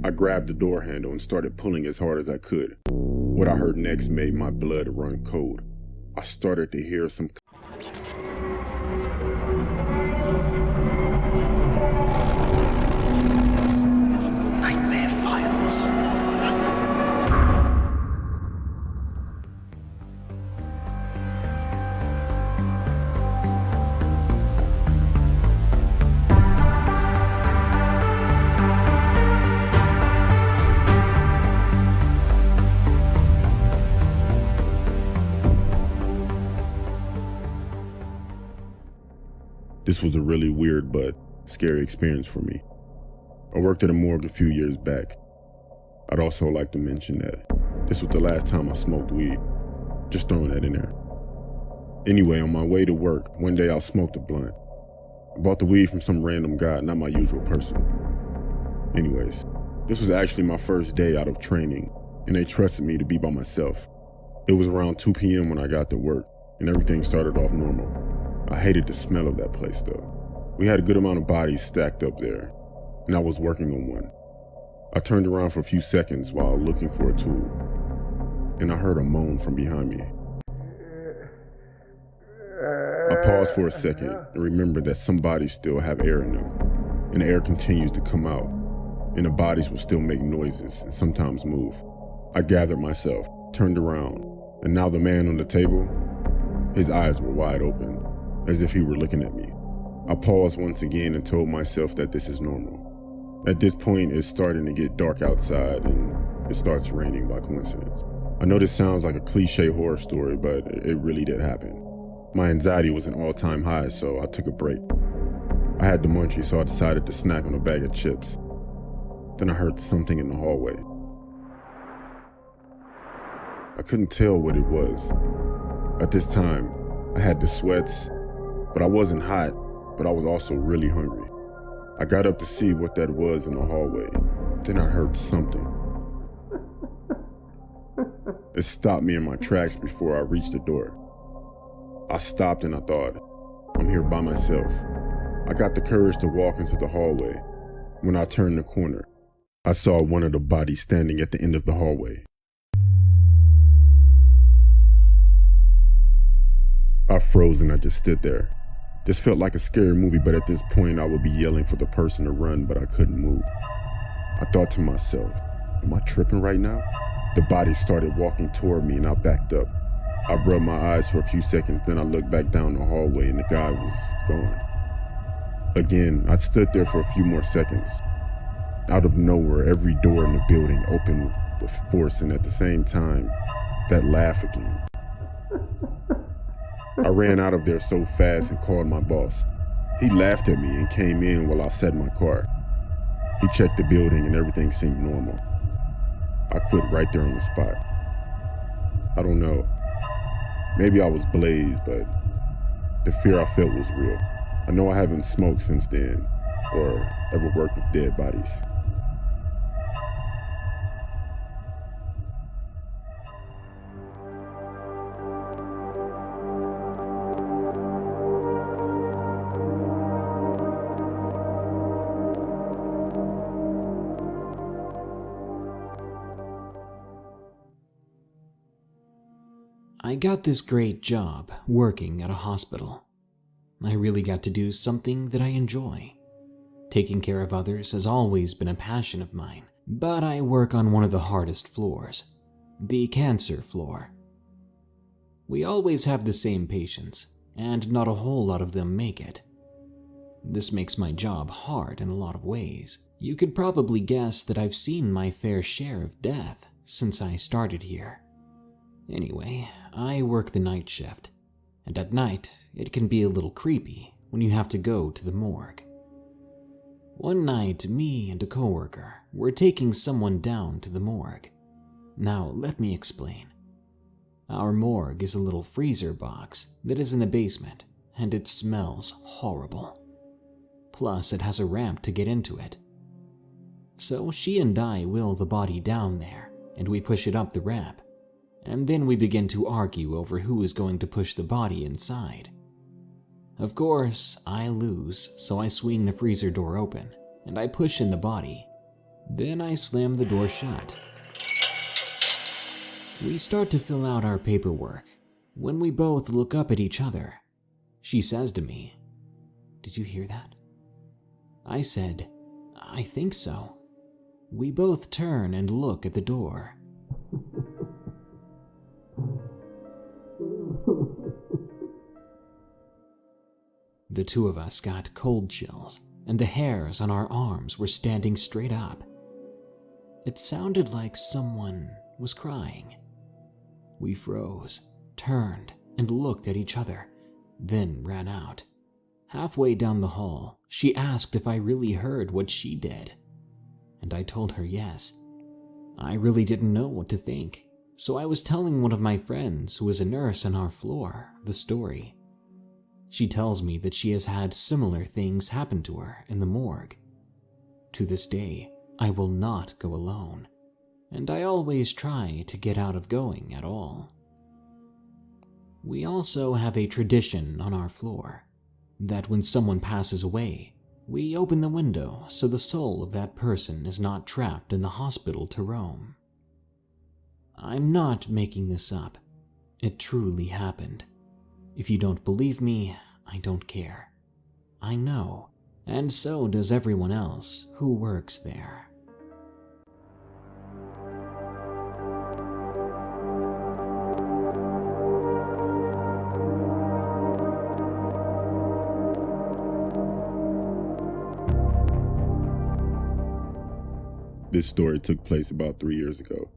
I grabbed the door handle and started pulling as hard as I could. What I heard next made my blood run cold. I started to hear some Nightmare Files. This was a really weird but scary experience for me. I worked at a morgue a few years back. I'd also like to mention that this was the last time I smoked weed. Just throwing that in there. Anyway, on my way to work, one day I smoked a blunt. I bought the weed from some random guy, not my usual person. Anyways, this was actually my first day out of training, and they trusted me to be by myself. It was around 2 p.m. when I got to work, and everything started off normal. I hated the smell of that place though. We had a good amount of bodies stacked up there, and I was working on one. I turned around for a few seconds while looking for a tool, and I heard a moan from behind me. I paused for a second and remembered that some bodies still have air in them, and the air continues to come out, and the bodies will still make noises and sometimes move. I gathered myself, turned around, and now the man on the table, his eyes were wide open, as if he were looking at me. I paused once again and told myself that this is normal. At this point, it's starting to get dark outside and it starts raining by coincidence. I know this sounds like a cliche horror story, but it really did happen. My anxiety was an all-time high, so I took a break. I had the munchies, so I decided to snack on a bag of chips. Then I heard something in the hallway. I couldn't tell what it was. At this time, I had the sweats, but I wasn't hot, but I was also really hungry. I got up to see what that was in the hallway. Then I heard something. It stopped me in my tracks before I reached the door. I stopped and I thought, I'm here by myself. I got the courage to walk into the hallway. When I turned the corner, I saw one of the bodies standing at the end of the hallway. I froze and I just stood there. This felt like a scary movie, but at this point I would be yelling for the person to run, but I couldn't move. I thought to myself, am I tripping right now? The body started walking toward me and I backed up. I rubbed my eyes for a few seconds, then I looked back down the hallway and the guy was gone. Again, I stood there for a few more seconds. Out of nowhere, every door in the building opened with force, and at the same time, that laugh again. I ran out of there so fast and called my boss. He laughed at me and came in while I sat in my car. He checked the building and everything seemed normal. I quit right there on the spot. I don't know. Maybe I was blazed, but the fear I felt was real. I know I haven't smoked since then, or ever worked with dead bodies. I got this great job working at a hospital. I really got to do something that I enjoy. Taking care of others has always been a passion of mine, but I work on one of the hardest floors, the cancer floor. We always have the same patients, and not a whole lot of them make it. This makes my job hard in a lot of ways. You could probably guess that I've seen my fair share of death since I started here. Anyway, I work the night shift, and at night it can be a little creepy when you have to go to the morgue. One night, me and a coworker were taking someone down to the morgue. Now, let me explain. Our morgue is a little freezer box that is in the basement, and it smells horrible. Plus, it has a ramp to get into it. So she and I wheel the body down there, and we push it up the ramp. And then we begin to argue over who is going to push the body inside. Of course, I lose, so I swing the freezer door open, and I push in the body. Then I slam the door shut. We start to fill out our paperwork when we both look up at each other. She says to me, "Did you hear that?" I said, "I think so." We both turn and look at the door. The two of us got cold chills, and the hairs on our arms were standing straight up. It sounded like someone was crying. We froze, turned, and looked at each other, then ran out. Halfway down the hall, she asked if I really heard what she did, and I told her yes. I really didn't know what to think, so I was telling one of my friends who is a nurse on our floor the story. She tells me that she has had similar things happen to her in the morgue. To this day, I will not go alone, and I always try to get out of going at all. We also have a tradition on our floor that when someone passes away, we open the window so the soul of that person is not trapped in the hospital to roam. I'm not making this up. It truly happened. If you don't believe me, I don't care. I know, and so does everyone else who works there. This story took place about 3 years ago.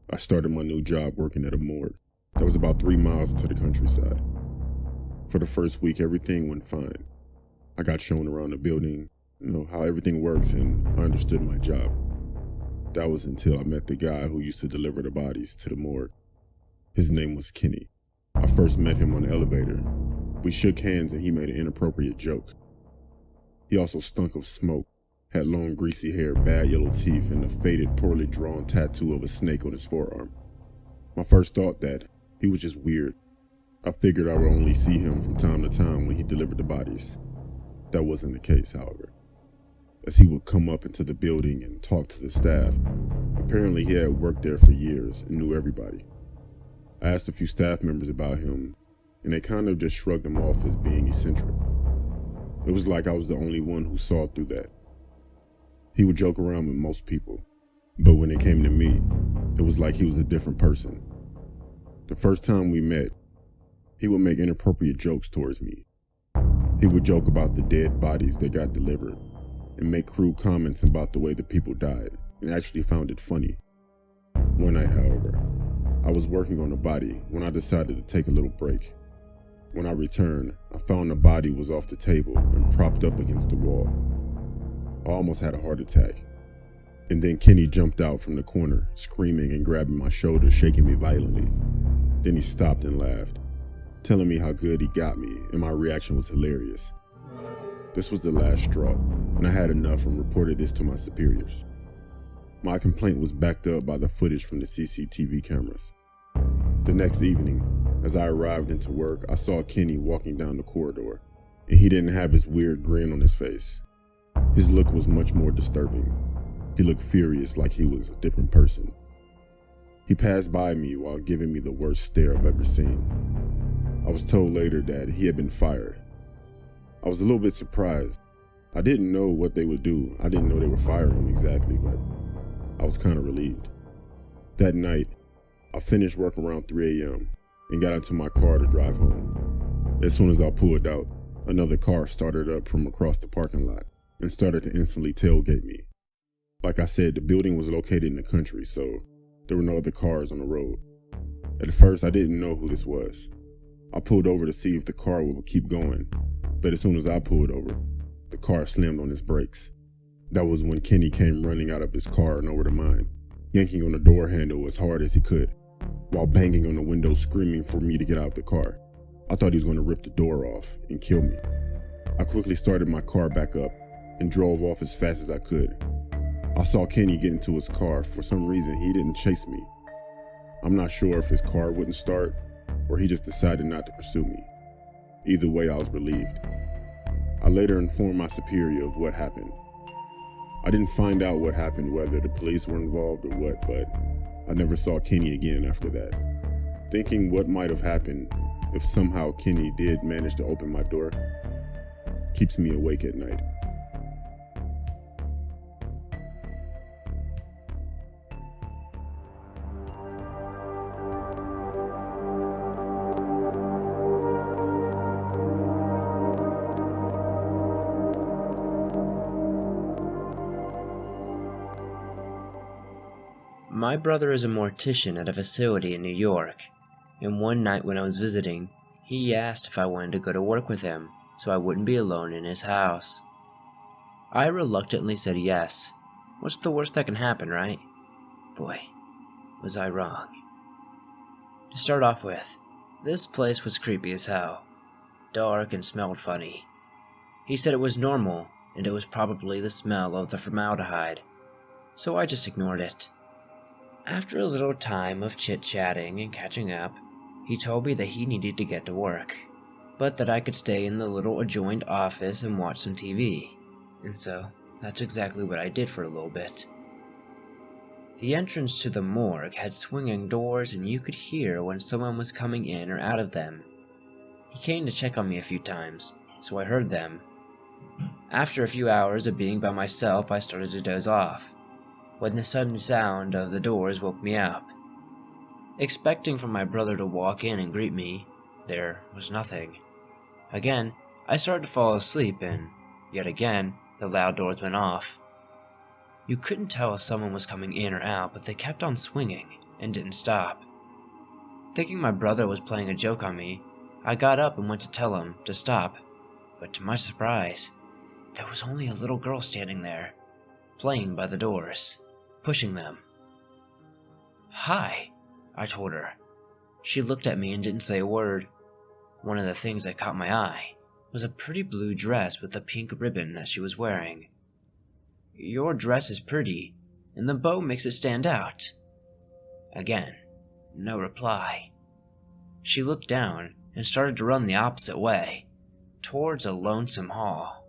I started my new job working at a morgue that was about 3 miles to the countryside. For the first week, everything went fine. I got shown around the building, how everything works, and I understood my job. That was until I met the guy who used to deliver the bodies to the morgue. His name was Kenny. I first met him on the elevator. We shook hands and he made an inappropriate joke. He also stunk of smoke, had long greasy hair, bad yellow teeth, and a faded, poorly drawn tattoo of a snake on his forearm. My first thought that he was just weird. I figured I would only see him from time to time when he delivered the bodies. That wasn't the case, however, as he would come up into the building and talk to the staff. Apparently he had worked there for years and knew everybody. I asked a few staff members about him, and they kind of just shrugged him off as being eccentric. It was like I was the only one who saw through that. He would joke around with most people, but when it came to me, it was like he was a different person. The first time we met, he would make inappropriate jokes towards me. He would joke about the dead bodies that got delivered and make crude comments about the way the people died, and actually found it funny. One night, however, I was working on a body when I decided to take a little break. When I returned, I found the body was off the table and propped up against the wall. I almost had a heart attack. And then Kenny jumped out from the corner, screaming and grabbing my shoulder, shaking me violently. Then he stopped and laughed, telling me how good he got me, and my reaction was hilarious. This was the last straw, and I had enough and reported this to my superiors. My complaint was backed up by the footage from the CCTV cameras. The next evening, as I arrived into work, I saw Kenny walking down the corridor, and he didn't have his weird grin on his face. His look was much more disturbing. He looked furious, like he was a different person. He passed by me while giving me the worst stare I've ever seen. I was told later that he had been fired. I was a little bit surprised. I didn't know what they would do. I didn't know they were firing him exactly, but I was kind of relieved. That night, I finished work around 3 a.m. and got into my car to drive home. As soon as I pulled out, another car started up from across the parking lot and started to instantly tailgate me. Like I said, the building was located in the country, so there were no other cars on the road. At first, I didn't know who this was. I pulled over to see if the car would keep going, but as soon as I pulled over, the car slammed on its brakes. That was when Kenny came running out of his car and over to mine, yanking on the door handle as hard as he could, while banging on the window screaming for me to get out of the car. I thought he was going to rip the door off and kill me. I quickly started my car back up and drove off as fast as I could. I saw Kenny get into his car. For some reason, he didn't chase me. I'm not sure if his car wouldn't start or he just decided not to pursue me. Either way, I was relieved. I later informed my superior of what happened. I didn't find out what happened, whether the police were involved or what, but I never saw Kenny again after that. Thinking what might have happened if somehow Kenny did manage to open my door keeps me awake at night. My brother is a mortician at a facility in New York, and one night when I was visiting, he asked if I wanted to go to work with him so I wouldn't be alone in his house. I reluctantly said yes. What's the worst that can happen, right? Boy, was I wrong. To start off with, this place was creepy as hell, dark and smelled funny. He said it was normal, and it was probably the smell of the formaldehyde, so I just ignored it. After a little time of chit-chatting and catching up, he told me that he needed to get to work, but that I could stay in the little adjoined office and watch some TV, and so that's exactly what I did for a little bit. The entrance to the morgue had swinging doors, and you could hear when someone was coming in or out of them. He came to check on me a few times, so I heard them. After a few hours of being by myself, I started to doze off, when the sudden sound of the doors woke me up. Expecting for my brother to walk in and greet me, there was nothing. Again, I started to fall asleep, and yet again, the loud doors went off. You couldn't tell if someone was coming in or out, but they kept on swinging and didn't stop. Thinking my brother was playing a joke on me, I got up and went to tell him to stop, but to my surprise, there was only a little girl standing there, playing by the doors, pushing them. "Hi," I told her. She looked at me and didn't say a word. One of the things that caught my eye was a pretty blue dress with a pink ribbon that she was wearing. "Your dress is pretty, and the bow makes it stand out." Again, no reply. She looked down and started to run the opposite way, towards a lonesome hall.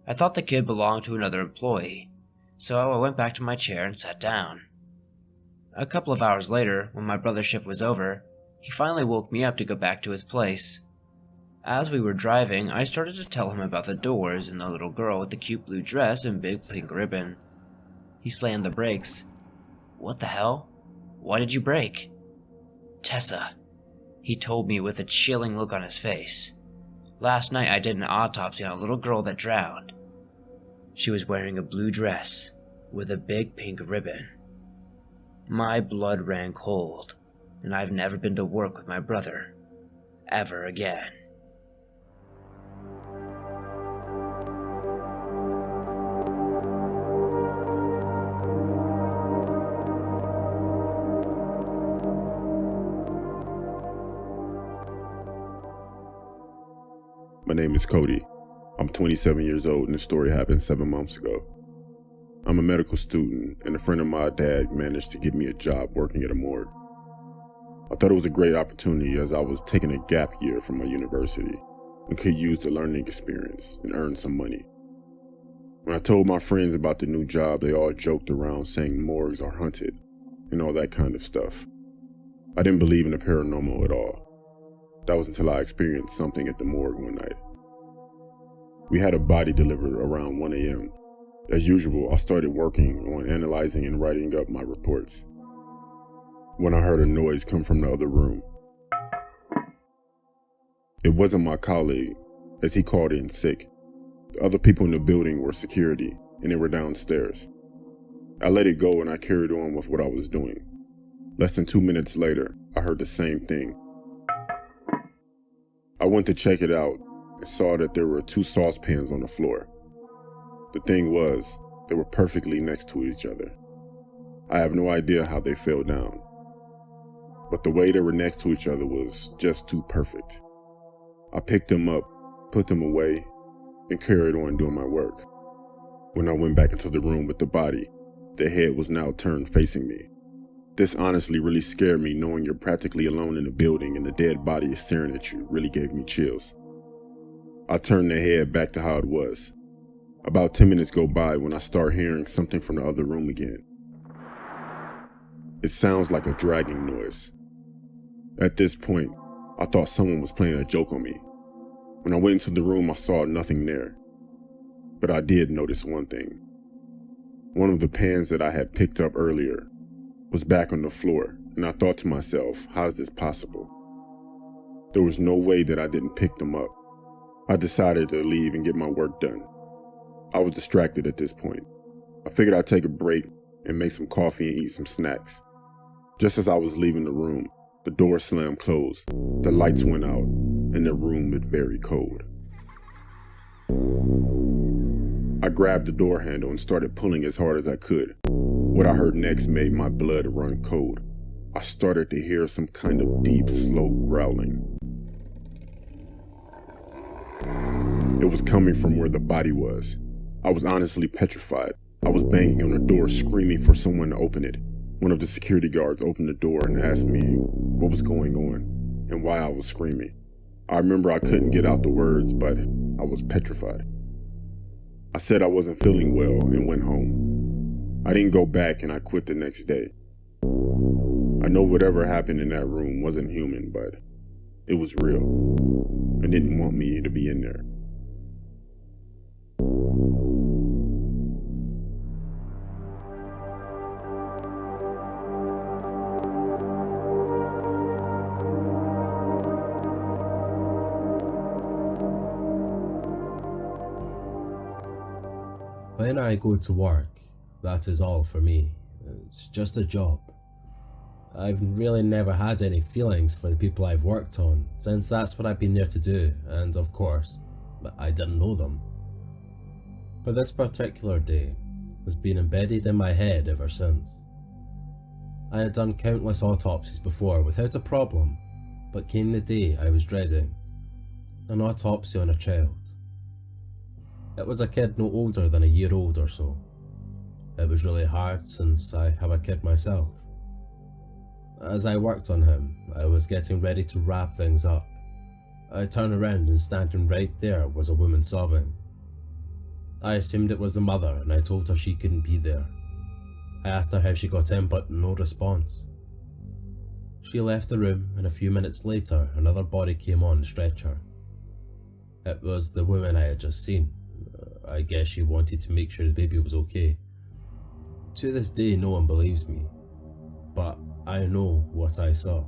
I thought the kid belonged to another employee, so I went back to my chair and sat down. A couple of hours later, when my brother's shift was over, he finally woke me up to go back to his place. As we were driving, I started to tell him about the doors and the little girl with the cute blue dress and big pink ribbon. He slammed the brakes. "What the hell? Why did you brake?" "Tessa," he told me with a chilling look on his face. "Last night I did an autopsy on a little girl that drowned. She was wearing a blue dress with a big pink ribbon." My blood ran cold, and I've never been to work with my brother ever again. My name is Cody. I'm 27 years old, and this story happened 7 months ago. I'm a medical student, and a friend of my dad managed to get me a job working at a morgue. I thought it was a great opportunity as I was taking a gap year from my university and could use the learning experience and earn some money. When I told my friends about the new job, they all joked around saying morgues are haunted and all that kind of stuff. I didn't believe in the paranormal at all. That was until I experienced something at the morgue one night. We had a body delivered around 1 a.m. As usual, I started working on analyzing and writing up my reports when I heard a noise come from the other room. It wasn't my colleague, as he called in sick. The other people in the building were security, and they were downstairs. I let it go and I carried on with what I was doing. Less than 2 minutes later, I heard the same thing. I went to check it out and saw that there were 2 saucepans on the floor. The thing was, they were perfectly next to each other. I have no idea how they fell down, but the way they were next to each other was just too perfect. I picked them up, put them away, and carried on doing my work. When I went back into the room with the body, the head was now turned facing me. This honestly really scared me, knowing you're practically alone in the building and the dead body is staring at you really gave me chills. I turned the head back to how it was. About 10 minutes go by when I start hearing something from the other room again. It sounds like a dragging noise. At this point, I thought someone was playing a joke on me. When I went into the room, I saw nothing there. But I did notice one thing. One of the pans that I had picked up earlier was back on the floor, and I thought to myself, how is this possible? There was no way that I didn't pick them up. I decided to leave and get my work done. I was distracted at this point. I figured I'd take a break and make some coffee and eat some snacks. Just as I was leaving the room, the door slammed closed, the lights went out, and the room was very cold. I grabbed the door handle and started pulling as hard as I could. What I heard next made my blood run cold. I started to hear some kind of deep, slow growling. It was coming from where the body was. I was honestly petrified. I was banging on the door, screaming for someone to open it. One of the security guards opened the door and asked me what was going on and why I was screaming. I remember I couldn't get out the words, but I was petrified. I said I wasn't feeling well and went home. I didn't go back and I quit the next day. I know whatever happened in that room wasn't human, but it was real. I didn't want me to be in there. When I go to work, that is all for me. It's just a job. I've really never had any feelings for the people I've worked on, since that's what I've been there to do, and of course, I didn't know them. But this particular day has been embedded in my head ever since. I had done countless autopsies before without a problem, but came the day I was dreading. An autopsy on a child. It was a kid no older than a year old or so. It was really hard since I have a kid myself. As I worked on him, I was getting ready to wrap things up. I turned around and standing right there was a woman sobbing. I assumed it was the mother and I told her she couldn't be there. I asked her how she got in, but no response. She left the room and a few minutes later another body came on the stretcher. It was the woman I had just seen. I guess she wanted to make sure the baby was okay. To this day no one believes me, but I know what I saw.